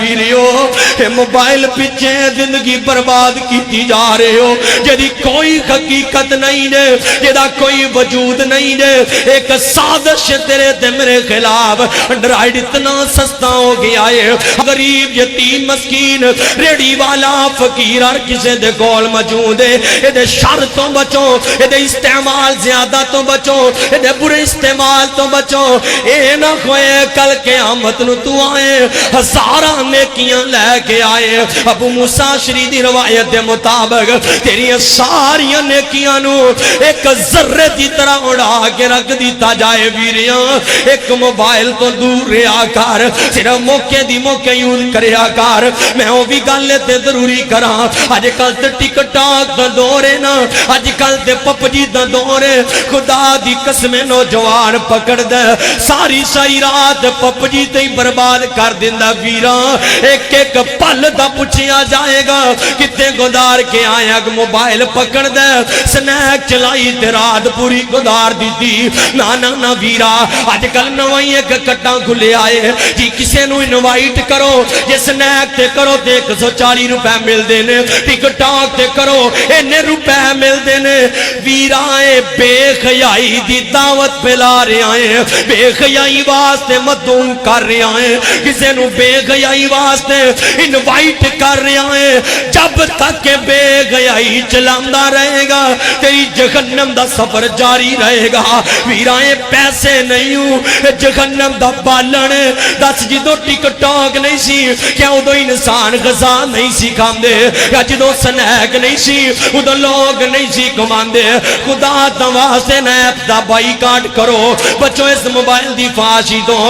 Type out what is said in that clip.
ویریو اے mobile پیچھے زندگی برباد کیتی جا رہے ہو جدی کوئی حقیقت نہیں نے جدا کوئی وجود نہیں نے ایک سازش تیرے تے میرے خلاف انڈرائیڈ اتنا سستا ہو گیا ہے غریب یتیم مسکین ریڑی والا فقیر ہر کسے دے کول موجود ہے اے دے شر تو بچو اے دے استعمال زیادہ تو بچو اے دے برے استعمال تو بچو اے نہ ہوئے کل قیامت نو تو آئے ہزارہ نیکیاں لے کے آئے ابو موسیٰ شریف دی روایت دے مطابق تیری ساری نیکیاں نو ایک ذرے دی طرح اڑا کے رکھ دیتا جائے ویریاں ایک موبائل تو دور رہا کار صرف موقع دی موقع یوز کریا کار میں ہوں بھی گالے تے ضروری کرا آج کل تے ٹک ٹاک دا دورے نا آج کل تے پپ جی دا دورے خدا دی قسم نوجوان پکڑ دے ساری ساری رات پپ جی تے ہی برباد کر دیندہ ویران ایک ایک پل دا پوچھیا جائے گا کتے گزار کے آئے اگ موبائل پکڑ دے سنیک چلائی تے رات پوری گزار دی تھی نا ویرا آج کل نوائی ایک کٹاں کھلے آئے جی کسے نو انوائٹ کرو یہ سنیک تے کرو تے 140 روپے مل دینے ٹک ٹاک تے کرو اینے روپے مل دینے ویرائے بے خیائی دی دعوت پھیلا رہے آئے بے خیائی واسطے مدعو کر رہے آئے کسے نو بے خیائی واسطے انوائٹ کر رہے آئے جب تک کہ بے خیائی چلاندہ رہے گا تیری جہنم دا سفر جاری رہے گا ویرائے پیسے نہیں ہوں جہنم دا بالن دس جدو ٹک ٹاک نہیں سی کیا ادو انسان غذا نہیں سی کھاندے یا جدو سنیک نہیں سی ادو لوگ نہیں سی کماندے خدا دوا سے نیپ دا بائی کاٹ کرو بچو اس موبائل دی فاشی دو